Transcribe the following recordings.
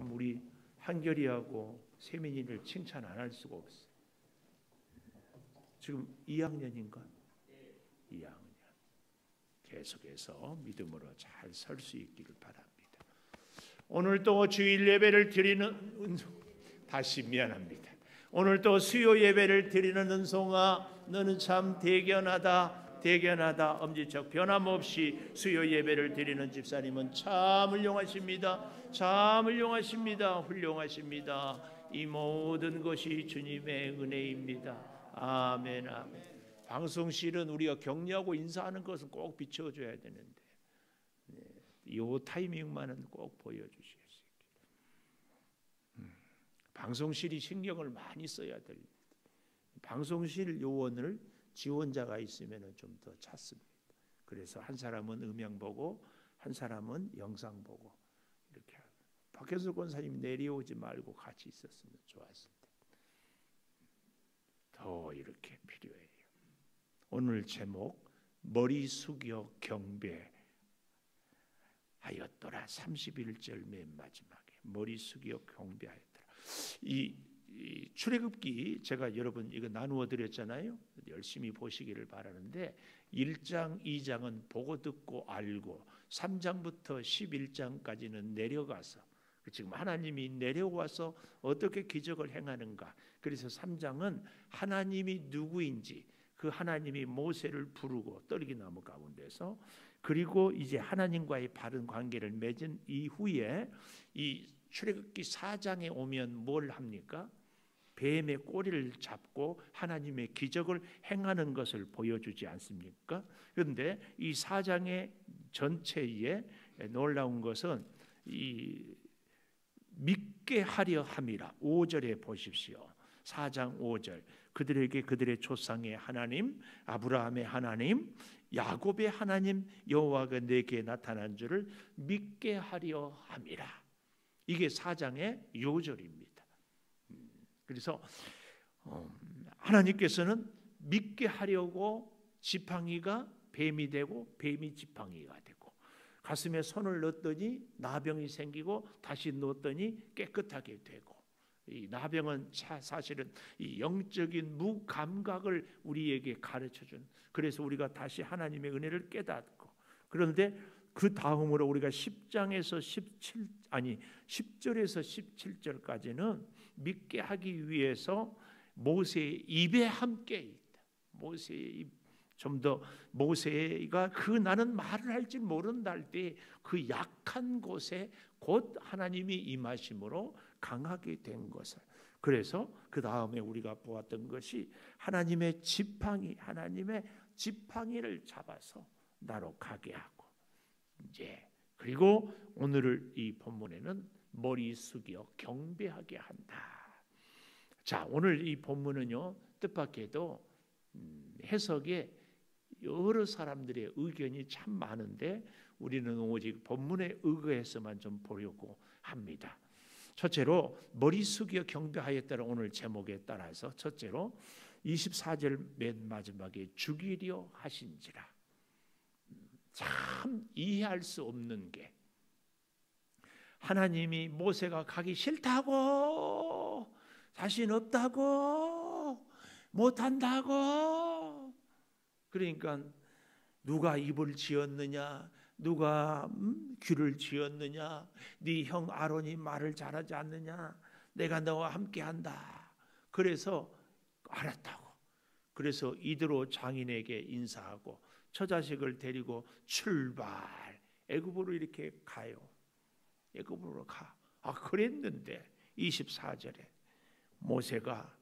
참 우리 한결이하고 세민이를 칭찬 안 할 수가 없어요. 지금 2학년인가? 2학년. 계속해서 믿음으로 잘 설 수 있기를 바랍니다. 오늘 또 주일 예배를 드리는 다시 미안합니다. 오늘 또 수요 예배를 드리는 은송아, 너는 참 대견하다, 대견하다. 엄지척 변함없이 수요 예배를 드리는 집사님은 참 훌륭하십니다. 참 훌륭하십니다. 훌륭하십니다. 이 모든 것이 주님의 은혜입니다. 아멘, 아멘. 방송실은 우리가 격려하고 인사하는 것은 꼭 비춰줘야 되는데, 이 타이밍만은 꼭 보여주셔야 돼요. 방송실이 신경을 많이 써야 됩니다. 방송실 요원을 지원자가 있으면 좀 더 찾습니다. 그래서 한 사람은 음향 보고 한 사람은 영상 보고 이렇게 하고, 박혜수 권사님이 내려오지 말고 같이 있었으면 좋았을 텐데 더 이렇게 필요해요. 오늘 제목 머리 숙여 경배하였더라. 31절 맨 마지막에 머리 숙여 경배하였더라. 이 출애굽기 제가 여러분 이거 나누어 드렸잖아요. 열심히 보시기를 바라는데 1장 2장은 보고 듣고 알고 3장부터 11장까지는 내려가서 지금 하나님이 내려와서 어떻게 기적을 행하는가. 그래서 3장은 하나님이 누구인지, 그 하나님이 모세를 부르고 떨기나무 가운데서, 그리고 이제 하나님과의 바른 관계를 맺은 이후에 이 출애굽기 4장에 오면 뭘 합니까? 뱀의 꼬리를 잡고 하나님의 기적을 행하는 것을 보여주지 않습니까? 그런데 이 4장의 전체에 놀라운 것은 이 믿게 하려 함이라. 5절에 보십시오. 4장 5절. 그들에게 그들의 조상의 하나님 아브라함의 하나님 야곱의 하나님 여호와가 내게 나타난 줄을 믿게 하려 함이라. 이게 4장의 요절입니다. 그래서 하나님께서는 믿게 하려고 지팡이가 뱀이 되고 뱀이 지팡이가 되고, 가슴에 손을 넣었더니 나병이 생기고 다시 넣었더니 깨끗하게 되고, 이 나병은 사실은 이 영적인 무감각을 우리에게 가르쳐준, 그래서 우리가 다시 하나님의 은혜를 깨닫고, 그런데 그 다음으로 우리가 10절에서 17절까지는 믿게 하기 위해서 모세의 입에 함께 있다. 모세의 입, 좀 더 모세가 그 나는 말을 할지 모른다 할 때 그 약한 곳에 곧 하나님이 임하심으로 강하게 된 것을, 그래서 그 다음에 우리가 보았던 것이 하나님의 지팡이를 잡아서 나로 가게 하고, 이제 그리고 오늘 이 본문에는 머리 숙여 경배하게 한다. 자, 오늘 이 본문은요, 뜻밖에도 해석에 여러 사람들의 의견이 참 많은데 우리는 오직 본문에 의거해서만 좀 보려고 합니다. 첫째로 머리 숙여 경배하였다는 오늘 제목에 따라서 첫째로 24절 맨 마지막에 죽이려 하신지라. 참 이해할 수 없는 게, 하나님이 모세가 가기 싫다고, 자신 없다고, 못한다고, 그러니까 누가 입을 지었느냐, 누가 귀를 지었느냐, 네 형 아론이 말을 잘하지 않느냐, 내가 너와 함께한다. 그래서 알았다고. 그래서 이드로 장인에게 인사하고 처자식을 데리고 출발, 애굽으로 이렇게 가요. 애굽으로 가. 그랬는데 24절에 모세가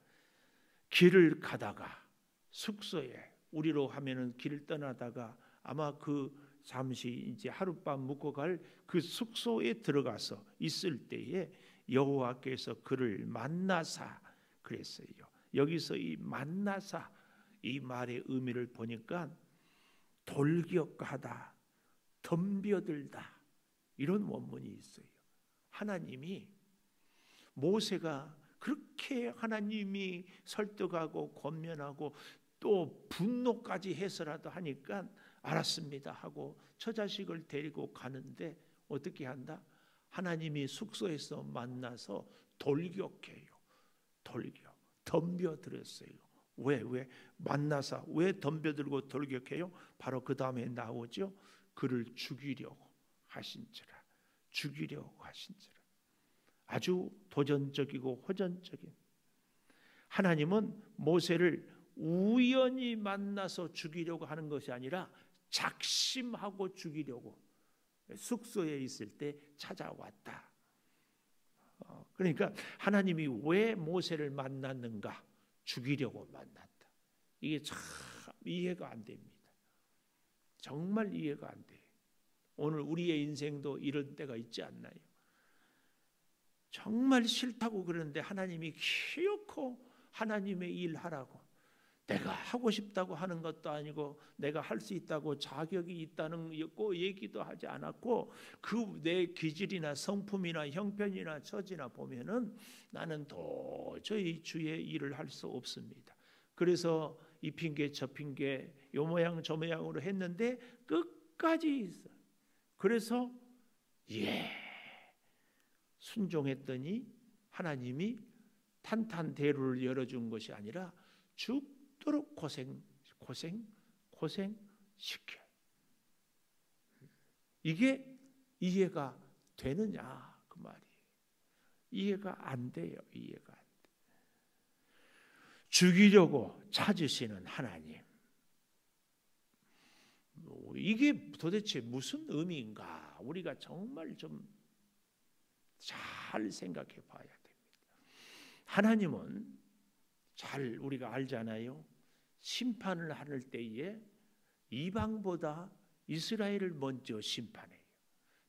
길을 가다가 숙소에, 우리로 하면은 길을 떠나다가 아마 그 잠시 이제 하룻밤 묵고 갈 그 숙소에 들어가서 있을 때에 여호와께서 그를 만나사 그랬어요. 여기서 이 만나사, 이 말의 의미를 보니까 돌격하다, 덤벼들다, 이런 원문이 있어요. 하나님이, 모세가 그렇게 하나님이 설득하고 권면하고 또 분노까지 해서라도 하니까 알았습니다 하고 처자식을 데리고 가는데 어떻게 한다? 하나님이 숙소에서 만나서 돌격해요. 돌격. 덤벼들었어요. 왜 만나서 왜 덤벼들고 돌격해요? 바로 그 다음에 나오죠. 그를 죽이려고 하신지라. 죽이려고 하신지라. 아주 도전적이고 호전적인. 하나님은 모세를 우연히 만나서 죽이려고 하는 것이 아니라 작심하고 죽이려고 숙소에 있을 때 찾아왔다. 그러니까 하나님이 왜 모세를 만났는가? 죽이려고 만났다. 이게 참 이해가 안 됩니다. 정말 이해가 안 돼요. 오늘 우리의 인생도 이런 때가 있지 않나요? 정말 싫다고 그러는데 하나님이 기어코 하나님의 일 하라고, 내가 하고 싶다고 하는 것도 아니고 내가 할 수 있다고 자격이 있다는 얘기도 하지 않았고, 그 내 기질이나 성품이나 형편이나 처지나 보면은 나는 도저히 주의 일을 할 수 없습니다. 그래서 이 핑계 저 핑계 요 모양 저 모양으로 했는데 끝까지 있어. 그래서 순종했더니 하나님이 탄탄대로를 열어준 것이 아니라 죽도록 고생시켜. 이게 이해가 되느냐 그 말이에요. 이해가 안 돼요. 이해가 안 돼. 죽이려고 찾으시는 하나님. 이게 도대체 무슨 의미인가? 우리가 정말 좀 잘 생각해 봐야 됩니다. 하나님은 잘 우리가 알잖아요. 심판을 할 때에 이방보다 이스라엘을 먼저 심판해요.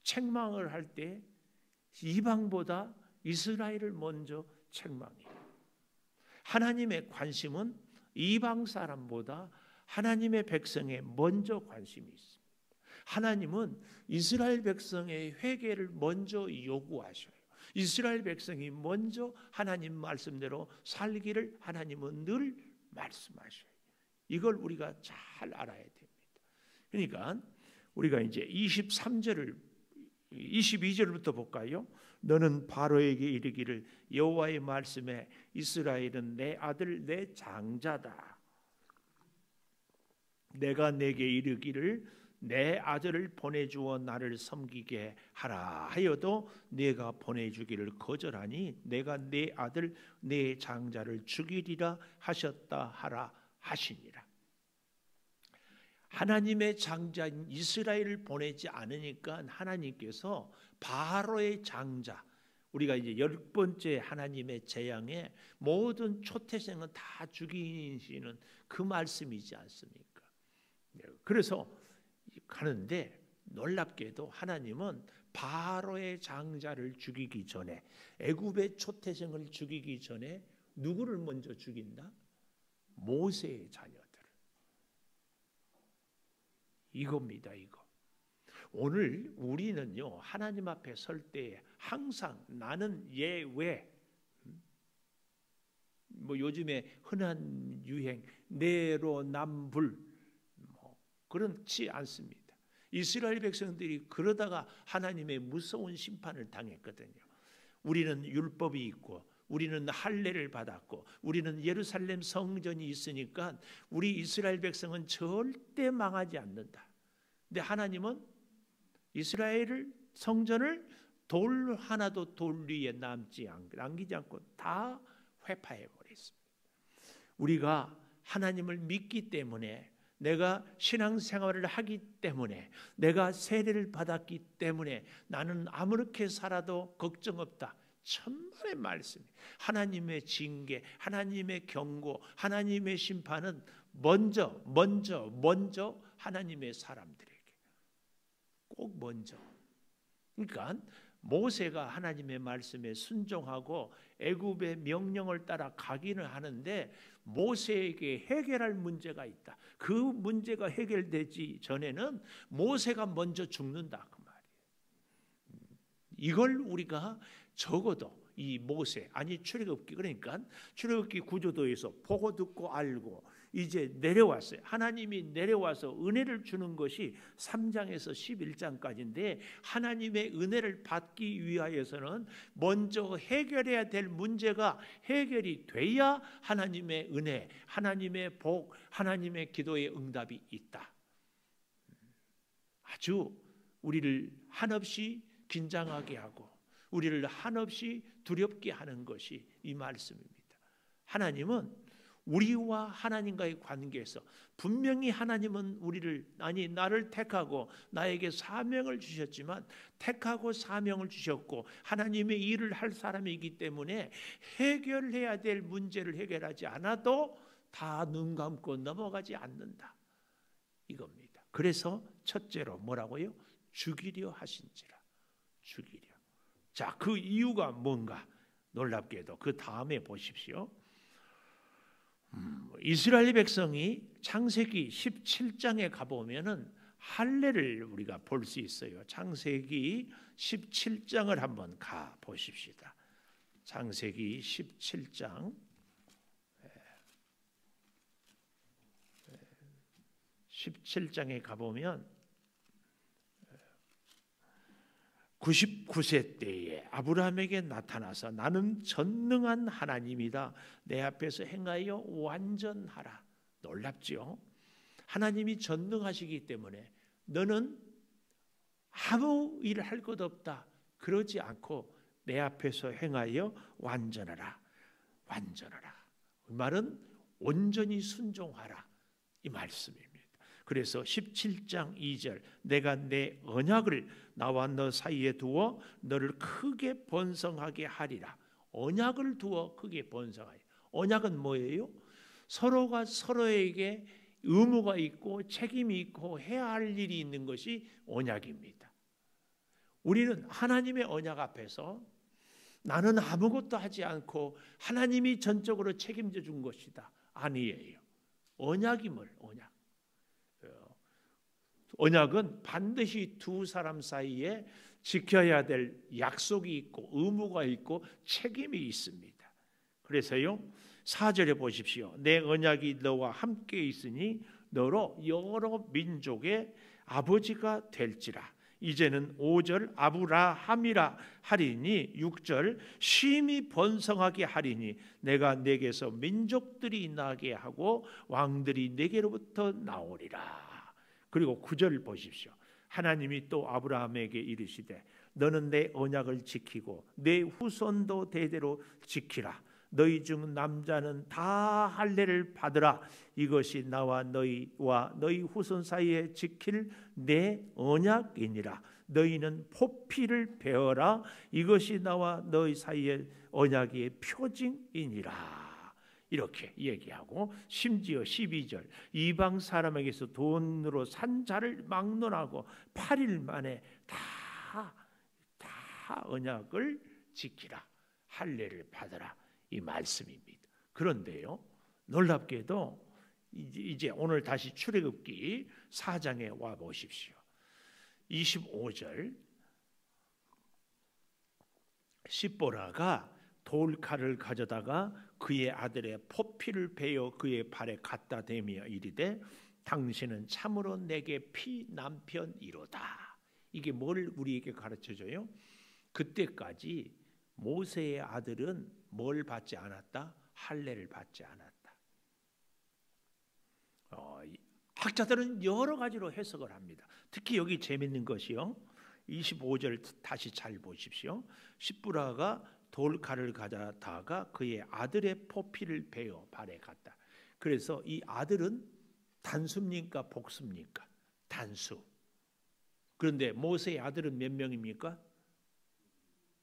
책망을 할 때 이방보다 이스라엘을 먼저 책망해요. 하나님의 관심은 이방 사람보다 하나님의 백성에 먼저 관심이 있습니다. 하나님은 이스라엘 백성의 회개를 먼저 요구하셔요. 이스라엘 백성이 먼저 하나님 말씀대로 살기를 하나님은 늘 말씀하셔요. 이걸 우리가 잘 알아야 됩니다. 그러니까 우리가 이제 22절부터 볼까요? 너는 바로에게 이르기를 여호와의 말씀에 이스라엘은 내 아들 내 장자다. 내가 내게 이르기를 내 아들을 보내주어 나를 섬기게 하라 하여도 내가 보내주기를 거절하니 내가 내 아들 내 장자를 죽이리라 하셨다 하라 하시니라. 하나님의 장자인 이스라엘을 보내지 않으니까 하나님께서 바로의 장자, 우리가 이제 10번째 하나님의 재앙에 모든 초태생은 다 죽이시는 그 말씀이지 않습니까? 그래서 가는데 놀랍게도 하나님은 바로의 장자를 죽이기 전에, 애굽의 초태생을 죽이기 전에 누구를 먼저 죽인다? 모세의 자녀들. 이겁니다. 이거. 오늘 우리는요 하나님 앞에 설 때 항상 나는 예외, 뭐 요즘에 흔한 유행 내로남불 그렇지 않습니다. 이스라엘 백성들이 그러다가 하나님의 무서운 심판을 당했거든요. 우리는 율법이 있고 우리는 할례를 받았고 우리는 예루살렘 성전이 있으니까 우리 이스라엘 백성은 절대 망하지 않는다. 근데 하나님은 이스라엘을 성전을 돌 하나도 돌 위에 남기지 않고 다 회파해 버렸습니다. 우리가 하나님을 믿기 때문에, 내가 신앙생활을 하기 때문에, 내가 세례를 받았기 때문에 나는 아무렇게 살아도 걱정 없다. 천만의 말씀. 하나님의 징계, 하나님의 경고, 하나님의 심판은 먼저 하나님의 사람들에게 꼭 먼저. 그러니까 모세가 하나님의 말씀에 순종하고 애굽의 명령을 따라 가기는 하는데 모세에게 해결할 문제가 있다. 그 문제가 해결되지 전에는 모세가 먼저 죽는다 그 말이에요. 이걸 우리가 적어도 이 모세, 아니 출애굽기, 그러니까 출애굽기 구조도에서 보고 듣고 알고 이제 내려왔어요. 하나님이 내려와서 은혜를 주는 것이 3장에서 11장까지인데 하나님의 은혜를 받기 위하여서는 먼저 해결해야 될 문제가 해결이 돼야 하나님의 은혜, 하나님의 복, 하나님의 기도의 응답이 있다. 아주 우리를 한없이 긴장하게 하고 우리를 한없이 두렵게 하는 것이 이 말씀입니다. 하나님은 우리와 하나님과의 관계에서 분명히 하나님은 나를 택하고 나에게 사명을 주셨지만 택하고 사명을 주셨고 하나님의 일을 할 사람이기 때문에 해결해야 될 문제를 해결하지 않아도 다 눈 감고 넘어가지 않는다. 이겁니다. 그래서 첫째로 뭐라고요? 죽이려 하신지라. 죽이려. 자, 그 이유가 뭔가? 놀랍게도 그 다음에 보십시오. 이스라엘 백성이 창세기 17장에 가보면은 할례를 우리가 볼 수 있어요. 창세기 17장을 한번 가 보십시다. 창세기 17장 17장에 가보면 99세 때에 아브라함에게 나타나서 나는 전능한 하나님이다. 내 앞에서 행하여 완전하라. 놀랍죠? 하나님이 전능하시기 때문에 너는 아무 일을 할 것 없다. 그러지 않고 내 앞에서 행하여 완전하라. 완전하라. 이 말은 온전히 순종하라. 이 말씀입니다. 그래서 17장 2절 내가 내 언약을 나와 너 사이에 두어 너를 크게 번성하게 하리라. 언약을 두어 크게 번성하리라. 언약은 뭐예요? 서로가 서로에게 의무가 있고 책임이 있고 해야 할 일이 있는 것이 언약입니다. 우리는 하나님의 언약 앞에서 나는 아무것도 하지 않고 하나님이 전적으로 책임져 준 것이다. 아니에요. 언약임을 언약. 언약은 반드시 두 사람 사이에 지켜야 될 약속이 있고 의무가 있고 책임이 있습니다. 그래서요 4절에 보십시오. 내 언약이 너와 함께 있으니 너로 여러 민족의 아버지가 될지라. 이제는 5절 아브라함이라 하리니 6절 심히 번성하게 하리니 내가 내게서 민족들이 나게 하고 왕들이 내게로부터 나오리라. 그리고 9절 보십시오. 하나님이 또 아브라함에게 이르시되 너는 내 언약을 지키고 내 후손도 대대로 지키라. 너희 중 남자는 다 할례를 받으라. 이것이 나와 너희와 너희 후손 사이에 지킬 내 언약이니라. 너희는 포피를 베어라. 이것이 나와 너희 사이의 언약의 표징이니라. 이렇게 얘기하고 심지어 12절 이방 사람에게서 돈으로 산 자를 막론하고 8일 만에 다 언약을 지키라. 할례를 받으라. 이 말씀입니다. 그런데요 놀랍게도 이제 오늘 다시 출애굽기 4장에 와 보십시오. 25절 십보라가 돌칼을 가져다가 그의 아들의 포피를 베어 그의 발에 갖다 대며 이르되 당신은 참으로 내게 피남편이로다. 이게 뭘 우리에게 가르쳐줘요? 그때까지 모세의 아들은 뭘 받지 않았다? 할례를 받지 않았다. 학자들은 여러 가지로 해석을 합니다. 특히 여기 재밌는 것이요 25절 다시 잘 보십시오. 십부라가 돌칼을 가져다가 그의 아들의 포피를 베어 발에 갖다. 그래서 이 아들은 단수입니까 복수입니까? 단수. 그런데 모세의 아들은 몇 명입니까?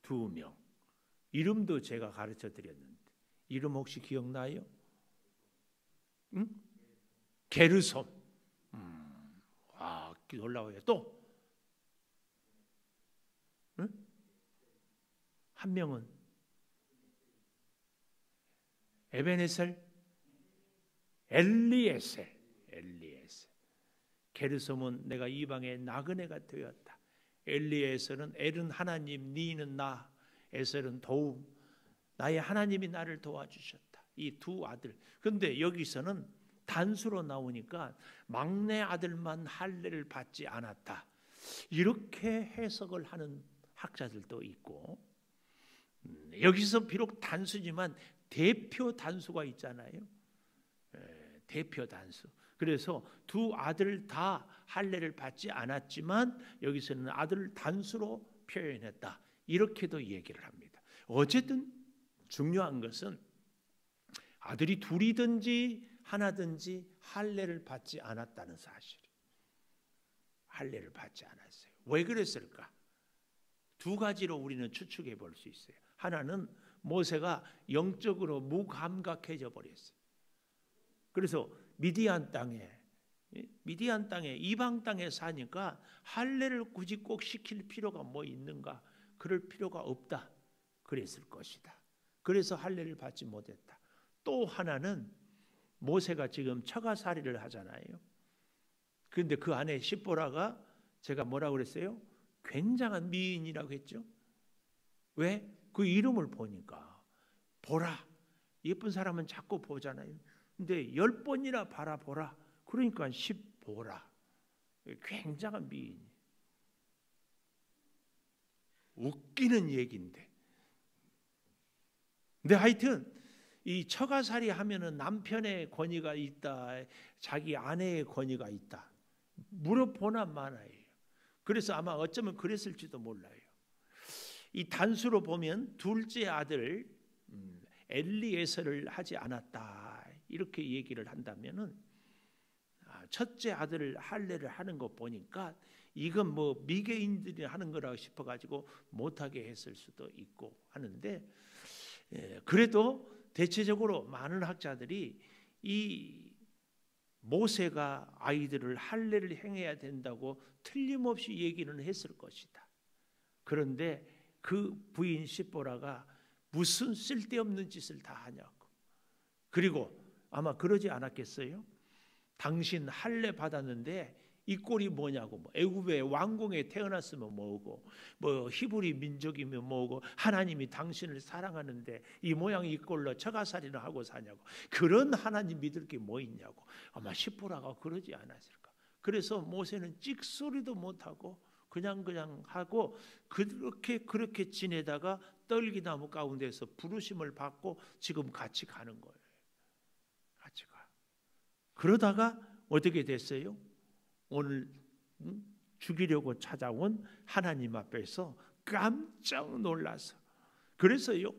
2명. 이름도 제가 가르쳐 드렸는데 이름 혹시 기억나요? 응? 게르솜. 와, 놀라워요. 또 응? 한 명은 에베네셀, 엘리에셀. 게르솜은 내가 이방의 나그네가 되었다. 엘리에셀은 엘은 하나님, 니는 나. 에셀은 도움. 나의 하나님이 나를 도와주셨다. 이 두 아들. 그런데 여기서는 단수로 나오니까 막내 아들만 할례를 받지 않았다. 이렇게 해석을 하는 학자들도 있고, 여기서 비록 단수지만 대표 단수가 있잖아요. 대표 단수. 그래서 두 아들 다 할례를 받지 않았지만 여기서는 아들을 단수로 표현했다. 이렇게도 얘기를 합니다. 어쨌든 중요한 것은 아들이 둘이든지 하나든지 할례를 받지 않았다는 사실. 할례를 받지 않았어요. 왜 그랬을까? 두 가지로 우리는 추측해 볼 수 있어요. 하나는 모세가 영적으로 무감각해져 버렸어요. 그래서 미디안 땅에 이방 땅에 사니까 할례를 굳이 꼭 시킬 필요가 뭐 있는가? 그럴 필요가 없다. 그랬을 것이다. 그래서 할례를 받지 못했다. 또 하나는 모세가 지금 처가살이를 하잖아요. 그런데 그 안에 십보라가 제가 뭐라고 그랬어요? 굉장한 미인이라고 했죠. 왜? 그 이름을 보니까 보라. 예쁜 사람은 자꾸 보잖아요. 근데 10번이나 바라보라. 그러니까 십보라. 굉장한 미인. 웃기는 얘기인데. 근데 하여튼 이 처가살이 하면은 남편의 권위가 있다. 자기 아내의 권위가 있다. 물어보나 마나요. 그래서 아마 어쩌면 그랬을지도 몰라요. 이 단수로 보면 둘째 아들 엘리에서를 하지 않았다. 이렇게 얘기를 한다면은 첫째 아들을 할례를 하는 거 보니까 이건 뭐 미개인들이 하는 거라고 싶어가지고 못하게 했을 수도 있고 하는데, 그래도 대체적으로 많은 학자들이 이 모세가 아이들을 할례를 행해야 된다고 틀림없이 얘기는 했을 것이다. 그런데 그 부인 십보라가 무슨 쓸데없는 짓을 다 하냐고. 그리고 아마 그러지 않았겠어요? 당신 할례 받았는데 이 꼴이 뭐냐고. 뭐 애굽의 왕궁에 태어났으면 뭐고, 뭐 히브리 민족이면 뭐고, 하나님이 당신을 사랑하는데 이 모양 이 꼴로 처가살이나 하고 사냐고. 그런 하나님 믿을 게 뭐 있냐고. 아마 십보라가 그러지 않았을까. 그래서 모세는 찍소리도 못하고 그냥 하고 그렇게 지내다가 떨기나무 가운데서 부르심을 받고 지금 같이 가는 거예요. 같이 가. 그러다가 어떻게 됐어요? 오늘 죽이려고 찾아온 하나님 앞에서 깜짝 놀라서. 그래서요,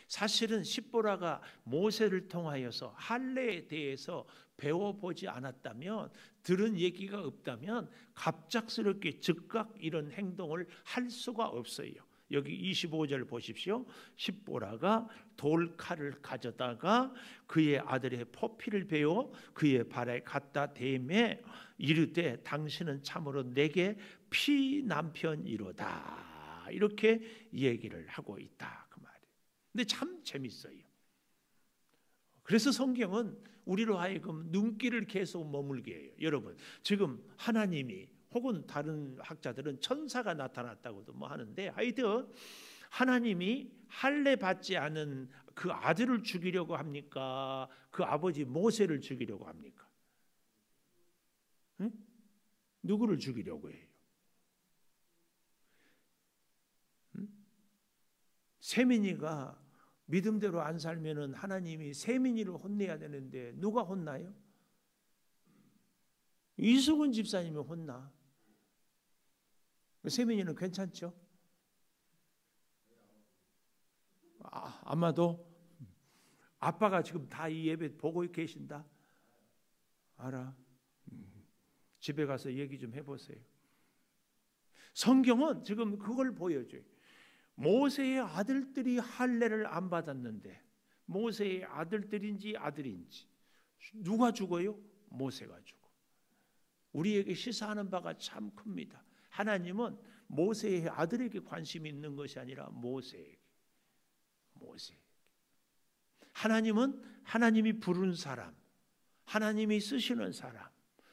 사실은 십보라가 모세를 통하여서 할례에 대해서 배워보지 않았다면, 들은 얘기가 없다면 갑작스럽게 즉각 이런 행동을 할 수가 없어요. 여기 25절 보십시오. 십보라가 돌칼을 가져다가 그의 아들의 포피를 베어 그의 발에 갖다 대매 이르되 당신은 참으로 내게 피남편이로다. 이렇게 얘기를 하고 있다. 그 말이에요. 근데 참 재밌어요. 그래서 성경은 우리로 하여금 눈길을 계속 머물게 해요. 여러분, 지금 하나님이 혹은 다른 학자들은 천사가 나타났다고도 뭐 하는데, 하여튼 하나님이 할례 받지 않은 그 아들을 죽이려고 합니까? 그 아버지 모세를 죽이려고 합니까? 응? 누구를 죽이려고 해요? 응? 세민이가 믿음대로 안 살면은 하나님이 세민이를 혼내야 되는데 누가 혼나요? 이수근 집사님이 혼나. 세민이는 괜찮죠? 아마도 아빠가 지금 다 이 예배 보고 계신다. 알아. 집에 가서 얘기 좀 해보세요. 성경은 지금 그걸 보여줘요. 모세의 아들들이 할례를 안 받았는데, 모세의 아들들인지 아들인지 누가 죽어요? 모세가 죽어. 우리에게 시사하는 바가 참 큽니다. 하나님은 모세의 아들에게 관심이 있는 것이 아니라 모세에게. 하나님은 하나님이 부른 사람, 하나님이 쓰시는 사람,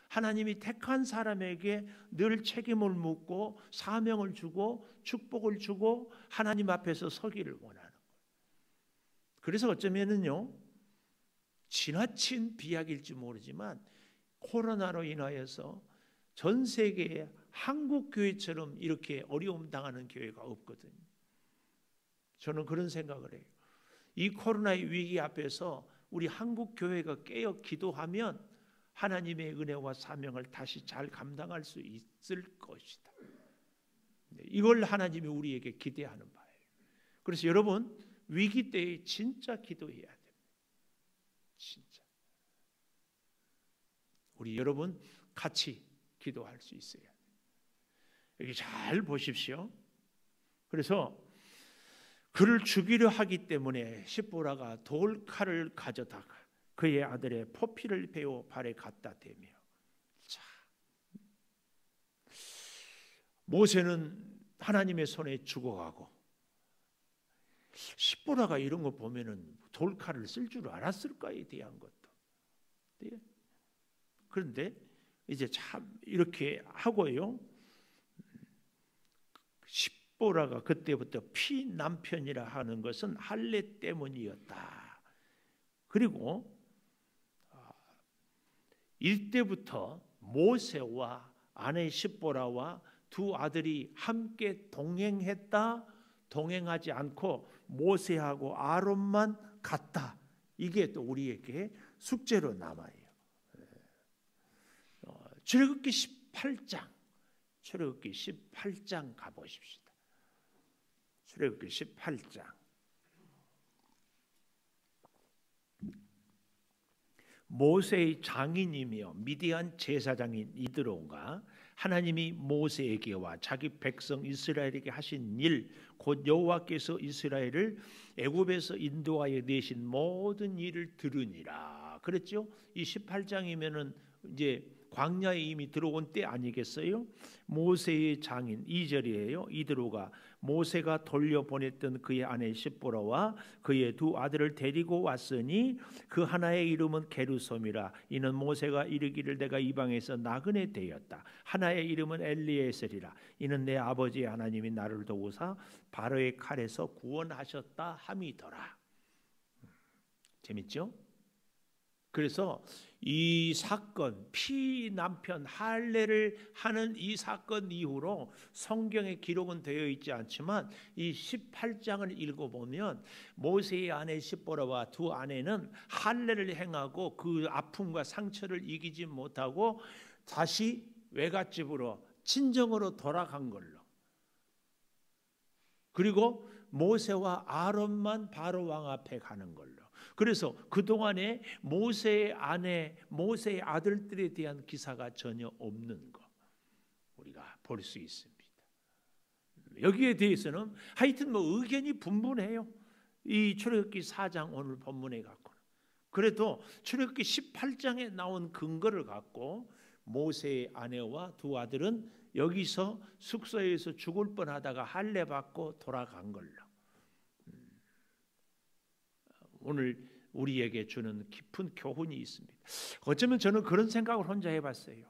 하나님이 택한 사람에게 늘 책임을 묻고 사명을 주고 축복을 주고 하나님 앞에서 서기를 원하는 거예요. 그래서 어쩌면은요, 지나친 비약일지 모르지만 코로나로 인하여서 전 세계에 한국 교회처럼 이렇게 어려움 당하는 교회가 없거든요. 저는 그런 생각을 해요. 이 코로나의 위기 앞에서 우리 한국 교회가 깨어 기도하면 하나님의 은혜와 사명을 다시 잘 감당할 수 있을 것이다. 이걸 하나님이 우리에게 기대하는 바예요. 그래서 여러분, 위기 때에 진짜 기도해야 됩니다. 진짜. 우리 여러분 같이 기도할 수 있어야 돼요. 여기 잘 보십시오. 그래서 그를 죽이려 하기 때문에 십보라가 돌칼을 가져다가 그의 아들의 포피를 베어 발에 갖다 대며, 자, 모세는 하나님의 손에 죽어가고 십보라가 이런 거 보면은 돌칼을 쓸 줄 알았을까에 대한 것도. 네. 그런데 이제 참 이렇게 하고요. 십보라가 그때부터 피남편이라 하는 것은 할례 때문이었다. 그리고 이때부터 모세와 아내 십보라와 두 아들이 함께 동행했다, 동행하지 않고 모세하고 아론만 갔다. 이게 또 우리에게 숙제로 남아요. 출애굽기 18장, 출애굽기 18장 가보십시다. 출애굽기 18장. 모세의 장인이며 미디안 제사장인 이드로가 하나님이 모세에게와 자기 백성 이스라엘에게 하신 일, 곧 여호와께서 이스라엘을 애굽에서 인도하여 내신 모든 일을 들으니라. 그랬죠? 이 18장이면은 이제 광야에 이미 들어온 때 아니겠어요? 모세의 장인 2절이에요. 이드로가 모세가 돌려보냈던 그의 아내 십보라와 그의 두 아들을 데리고 왔으니 그 하나의 이름은 게르솜이라. 이는 모세가 이르기를 내가 이방에서 나그네 되었다. 하나의 이름은 엘리에셀이라. 이는 내 아버지 하나님이 나를 도우사 바로의 칼에서 구원하셨다 함이더라. 재밌죠? 그래서 이 사건, 피남편 할례를 하는 이 사건 이후로 성경에 기록은 되어 있지 않지만 이 18장을 읽어보면 모세의 아내 십보라와 두 아내는 할례를 행하고 그 아픔과 상처를 이기지 못하고 다시 외갓집으로 친정으로 돌아간 걸로, 그리고 모세와 아론만 바로 왕 앞에 가는 걸로. 그래서 그동안에 모세의 아내, 모세의 아들들에 대한 기사가 전혀 없는 거 우리가 볼 수 있습니다. 여기에 대해서는 하여튼 의견이 분분해요. 이 출애굽기 4장 오늘 본문에 갖고는. 그래도 출애굽기 18장에 나온 근거를 갖고 모세의 아내와 두 아들은 여기서 숙소에서 죽을 뻔하다가 할례 받고 돌아간 걸로. 오늘 우리에게 주는 깊은 교훈이 있습니다. 어쩌면 저는 그런 생각을 혼자 해봤어요.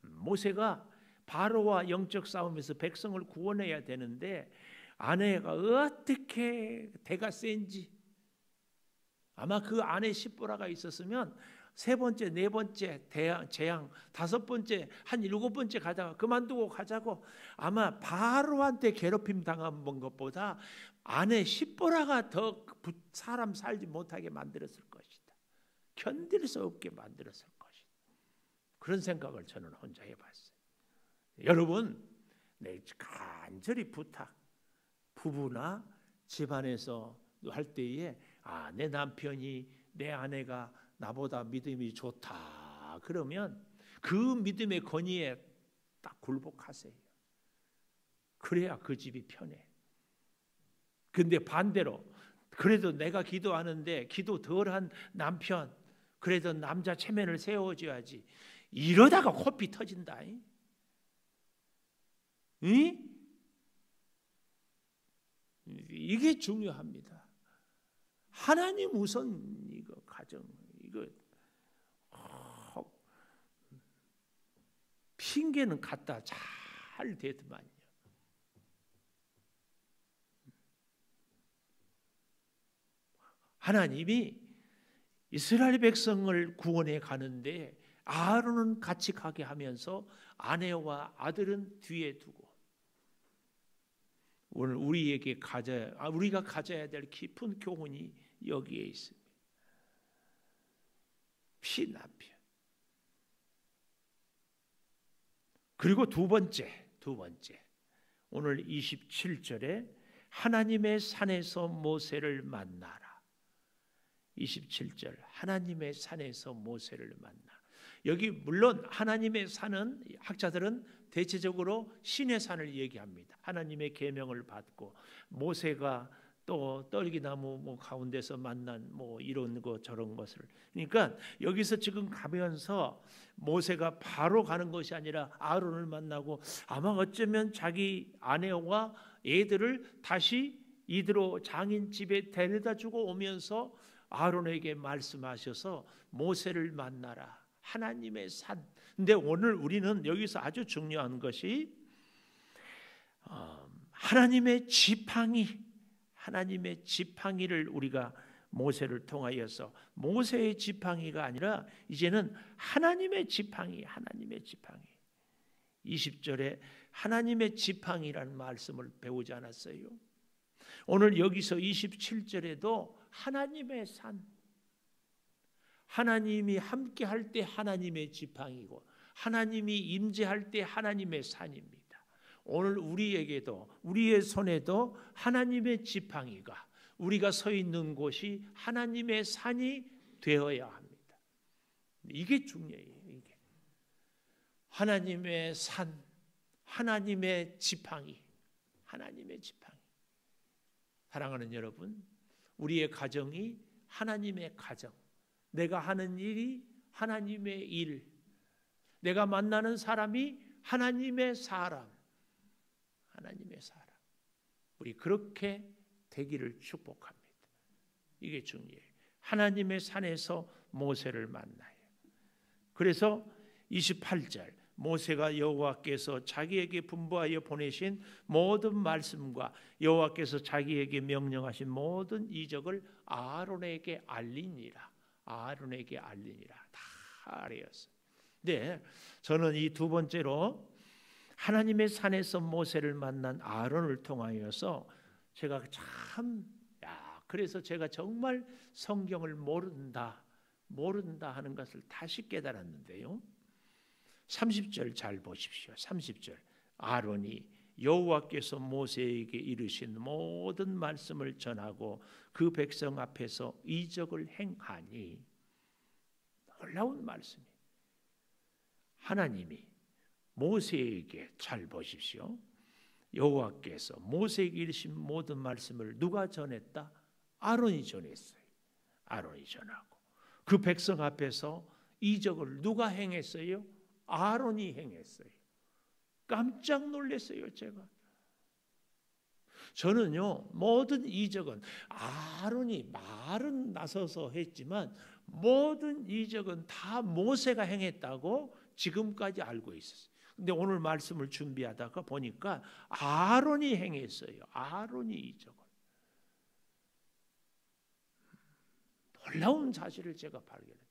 모세가 바로와 영적 싸움에서 백성을 구원해야 되는데 아내가 어떻게 대가 센지, 아마 그 아내 십보라가 있었으면 세 번째, 네 번째 재앙, 다섯 번째, 한 일곱 번째 가다가 그만두고 가자고 아마 바로한테 괴롭힘 당한 것보다 아내 십보라가 더 사람 살지 못하게 만들었을 것이다. 견딜 수 없게 만들었을 것이다. 그런 생각을 저는 혼자 해봤어요. 여러분, 내 간절히 부탁, 부부나 집안에서 할 때에 내 남편이, 내 아내가 나보다 믿음이 좋다 그러면 그 믿음의 권위에 딱 굴복하세요. 그래야 그 집이 편해. 근데 반대로 그래도 내가 기도하는데 기도 덜한 남편, 그래도 남자 체면을 세워줘야지, 이러다가 코피 터진다. 응? 이게 중요합니다. 하나님 우선 이거 가정 이거 핑계는 갖다 잘 대더만요. 하나님이 이스라엘 백성을 구원해 가는데 아론은 같이 가게 하면서 아내와 아들은 뒤에 두고, 오늘 우리가 가져야 될 깊은 교훈이 여기에 있습니다. 피난편. 그리고 두 번째 오늘 27절에 하나님의 산에서 모세를 만나라. 27절 하나님의 산에서 모세를 만나. 여기 물론 하나님의 산은 학자들은 대체적으로 신의 산을 얘기합니다. 하나님의 계명을 받고 모세가 또 떨기나무 가운데서 만난 이런 거 저런 것을, 그러니까 여기서 지금 가면서 모세가 바로 가는 것이 아니라 아론을 만나고 아마 어쩌면 자기 아내와 애들을 다시 이드로 장인 집에 데려다 주고 오면서 아론에게 말씀하셔서 모세를 만나라. 하나님의 산. 근데 오늘 우리는 여기서 아주 중요한 것이 하나님의 지팡이를 우리가 모세를 통하여서, 모세의 지팡이가 아니라 이제는 하나님의 지팡이. 20절에 하나님의 지팡이라는 말씀을 배우지 않았어요? 오늘 여기서 27절에도 하나님의 산, 하나님이 함께 할 때 하나님의 지팡이고 하나님이 임재할 때 하나님의 산입니다. 오늘 우리에게도, 우리의 손에도 하나님의 지팡이가, 우리가 서 있는 곳이 하나님의 산이 되어야 합니다. 이게 중요해요. 이게 하나님의 산, 하나님의 지팡이. 사랑하는 여러분, 우리의 가정이 하나님의 가정, 내가 하는 일이 하나님의 일, 내가 만나는 사람이 하나님의 사람. 우리 그렇게 되기를 축복합니다. 이게 중요해요. 하나님의 산에서 모세를 만나요. 그래서 28절 모세가 여호와께서 자기에게 분부하여 보내신 모든 말씀과 여호와께서 자기에게 명령하신 모든 이적을 아론에게 알리니라. 다 알렸어요. 네, 저는 이 두 번째로 하나님의 산에서 모세를 만난 아론을 통하여서 제가 그래서 제가 정말 성경을 모른다 하는 것을 다시 깨달았는데요. 30절 잘 보십시오. 30절 아론이 여호와께서 모세에게 이르신 모든 말씀을 전하고 그 백성 앞에서 이적을 행하니. 놀라운 말씀이, 하나님이 모세에게, 잘 보십시오, 여호와께서 모세에게 이르신 모든 말씀을 누가 전했다? 아론이 전했어요. 아론이 전하고 그 백성 앞에서 이적을 누가 행했어요? 아론이 행했어요. 깜짝 놀랐어요. 저는요, 모든 이적은 아론이 말은 나서서 했지만 모든 이적은 다 모세가 행했다고 지금까지 알고 있었어요. 근데 오늘 말씀을 준비하다가 보니까 아론이 행했어요. 아론이 이적을. 놀라운 사실을 제가 발견했다.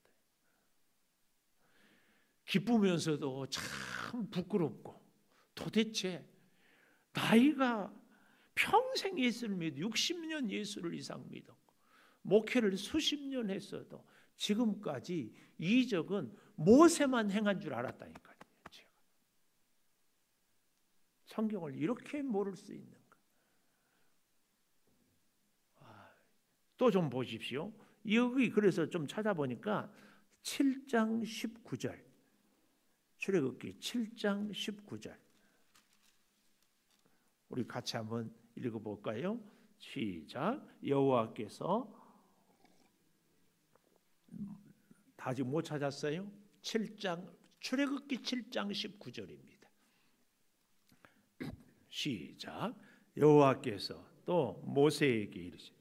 기쁘면서도 참 부끄럽고, 도대체 나이가 평생 예수를 믿고 60년 예수를 이상 믿었고 목회를 수십 년 했어도 지금까지 이적은 모세만 행한 줄 알았다니까요. 제가. 성경을 이렇게 모를 수 있는가? 또 좀 보십시오. 여기 그래서 좀 찾아보니까 7장 19절, 출애굽기 7장 19절 우리 같이 한번 읽어볼까요? 시작. 여호와께서, 다 아직 못 찾았어요? 7장, 출애굽기 7장 19절입니다. 시작. 여호와께서 또 모세에게 이르시되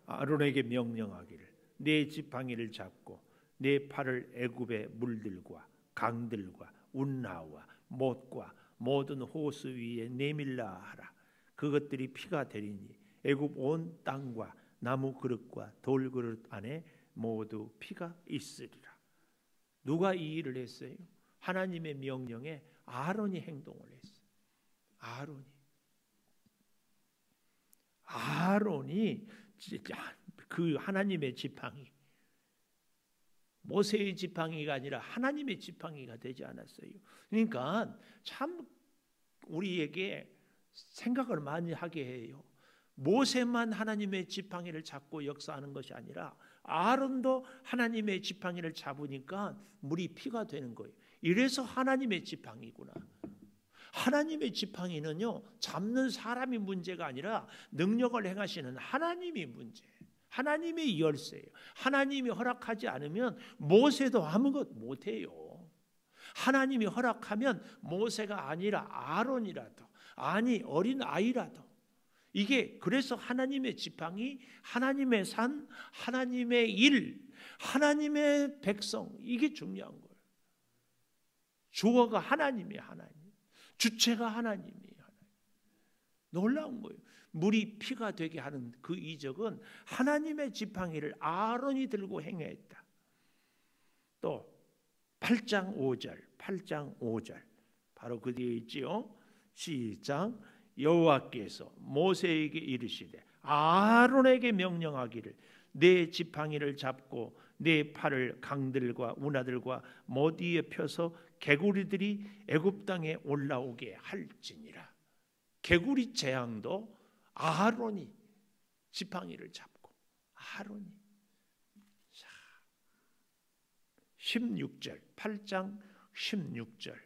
아론에게 명령하기를 네 지팡이를 잡고 네 팔을 애굽의 물들과 강들과 운하와 못과 모든 호수 위에 내밀라 하라. 그것들이 피가 되리니 애굽 온 땅과 나무 그릇과 돌 그릇 안에 모두 피가 있으리라. 누가 이 일을 했어요? 하나님의 명령에 아론이 행동을 했어요. 아론이 그 하나님의 지팡이, 모세의 지팡이가 아니라 하나님의 지팡이가 되지 않았어요. 그러니까 참 우리에게 생각을 많이 하게 해요. 모세만 하나님의 지팡이를 잡고 역사하는 것이 아니라 아론도 하나님의 지팡이를 잡으니까 물이 피가 되는 거예요. 이래서 하나님의 지팡이구나. 하나님의 지팡이는요, 잡는 사람이 문제가 아니라 능력을 행하시는 하나님이 문제예요. 하나님의 열쇠예요. 하나님이 허락하지 않으면 모세도 아무것도 못해요. 하나님이 허락하면 모세가 아니라 아론이라도, 아니 어린 아이라도, 이게 그래서 하나님의 지팡이, 하나님의 산, 하나님의 일, 하나님의 백성, 이게 중요한 거예요. 주어가 하나님이에요. 하나님. 주체가 하나님이에요. 놀라운 거예요. 물이 피가 되게 하는 그 이적은 하나님의 지팡이를 아론이 들고 행했다. 또 8장 5절 바로 그 뒤에 있지요. 시작. 여호와께서 모세에게 이르시되 아론에게 명령하기를 내 지팡이를 잡고 내 팔을 강들과 운하들과 모디에 펴서 개구리들이 애굽 땅에 올라오게 할지니라. 개구리 재앙도 아론이 지팡이를 잡고, 아론이. 16절 8장 16절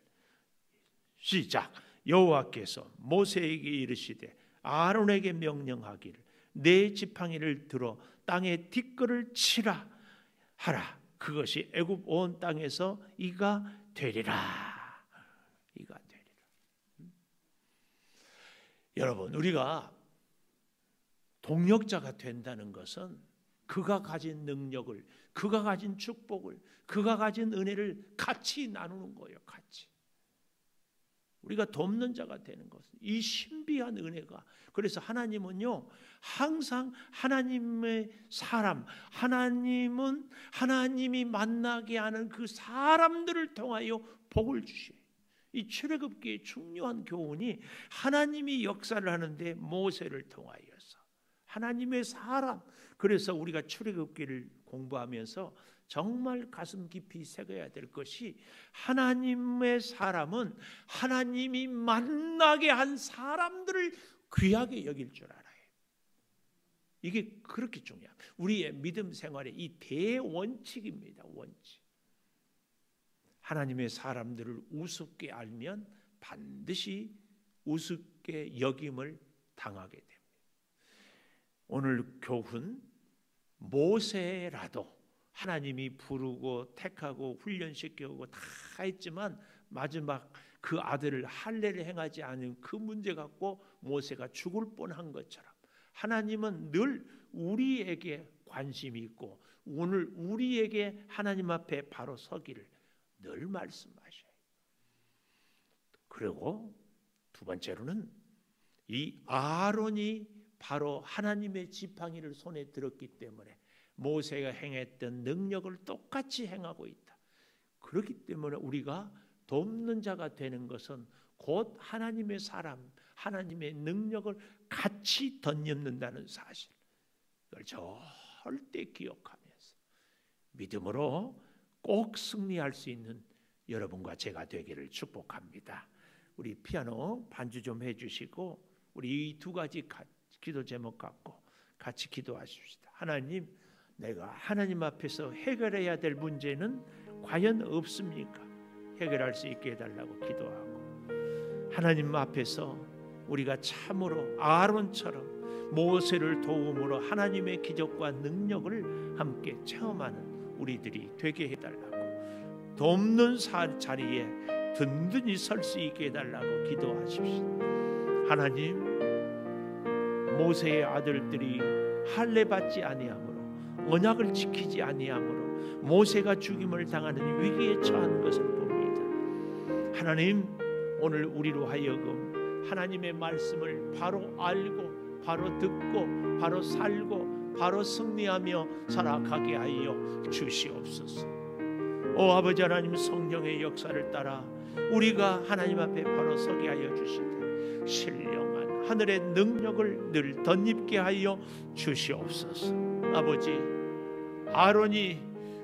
시작. 여호와께서 모세에게 이르시되 아론에게 명령하기를 내 지팡이를 들어 땅에 티끌을 치라 하라. 그것이 애굽 온 땅에서 이가 되리라. 이가 되리라. 여러분, 우리가 동력자가 된다는 것은 그가 가진 능력을, 그가 가진 축복을, 그가 가진 은혜를 같이 나누는 거예요. 같이. 우리가 돕는 자가 되는 것은 이 신비한 은혜가, 그래서 하나님은요 항상 하나님의 사람, 하나님은 하나님이 만나게 하는 그 사람들을 통하여 복을 주셔요. 이 출애굽기의 중요한 교훈이 하나님이 역사를 하는데 모세를 통하여서 하나님의 사람. 그래서 우리가 출애굽기를 공부하면서 정말 가슴 깊이 새겨야 될 것이, 하나님의 사람은 하나님이 만나게 한 사람들을 귀하게 여길 줄 알아요. 이게 그렇게 중요합니다. 우리의 믿음 생활의 이 대원칙입니다. 원칙. 하나님의 사람들을 우습게 알면 반드시 우습게 여김을 당하게 됩니다. 오늘 교훈, 모세라도 하나님이 부르고 택하고 훈련시켜오고 다 했지만 마지막 그 아들을 할례를 행하지 않은 그 문제 갖고 모세가 죽을 뻔한 것처럼, 하나님은 늘 우리에게 관심이 있고 오늘 우리에게 하나님 앞에 바로 서기를 늘 말씀하셔요. 그리고 두 번째로는 이 아론이 바로 하나님의 지팡이를 손에 들었기 때문에 모세가 행했던 능력을 똑같이 행하고 있다. 그렇기 때문에 우리가 돕는 자가 되는 것은 곧 하나님의 사람, 하나님의 능력을 같이 덧입는다는 사실, 이걸 절대 기억하면서 믿음으로 꼭 승리할 수 있는 여러분과 제가 되기를 축복합니다. 우리 피아노 반주 좀 해주시고 우리 이 두 가지 기도 제목 갖고 같이 기도하십시다. 하나님, 내가 하나님 앞에서 해결해야 될 문제는 과연 없습니까? 해결할 수 있게 해달라고 기도하고, 하나님 앞에서 우리가 참으로 아론처럼 모세를 도움으로 하나님의 기적과 능력을 함께 체험하는 우리들이 되게 해달라고, 돕는 자리에 든든히 설 수 있게 해달라고 기도하십시오. 하나님, 모세의 아들들이 할례 받지 아니함으로, 언약을 지키지 아니함으로 모세가 죽임을 당하는 위기에 처한 것을 봅니다. 하나님, 오늘 우리로 하여금 하나님의 말씀을 바로 알고 바로 듣고 바로 살고 바로 승리하며 살아가게 하여 주시옵소서. 오 아버지 하나님, 성령의 역사를 따라 우리가 하나님 앞에 바로 서게 하여 주시되 신령한 하늘의 능력을 늘 덧입게 하여 주시옵소서. 아버지, 아론이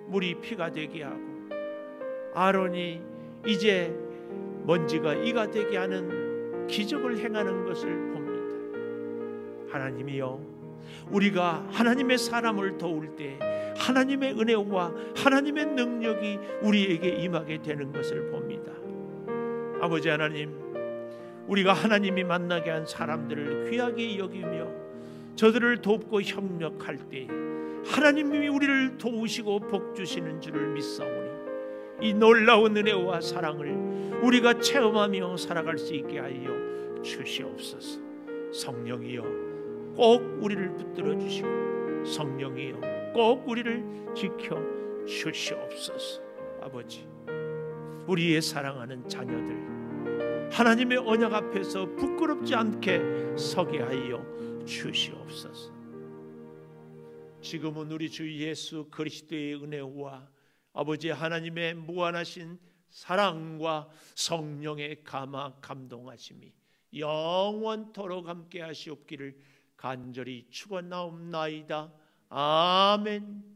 물이 피가 되게 하고 아론이 이제 먼지가 이가 되게 하는 기적을 행하는 것을 봅니다. 하나님이여, 우리가 하나님의 사람을 도울 때 하나님의 은혜와 하나님의 능력이 우리에게 임하게 되는 것을 봅니다. 아버지 하나님, 우리가 하나님이 만나게 한 사람들을 귀하게 여기며 저들을 돕고 협력할 때 하나님이 우리를 도우시고 복주시는 줄을 믿사오니 이 놀라운 은혜와 사랑을 우리가 체험하며 살아갈 수 있게 하여 주시옵소서. 성령이여, 꼭 우리를 붙들어 주시고 성령이여, 꼭 우리를 지켜 주시옵소서. 아버지, 우리의 사랑하는 자녀들 하나님의 언약 앞에서 부끄럽지 않게 서게 하여 주시옵소서. 지금은 우리 주 예수 그리스도의 은혜와 아버지 하나님의 무한하신 사랑과 성령의 감동하심이 영원토록 함께 하시옵기를 간절히 축원하옵나이다. 아멘.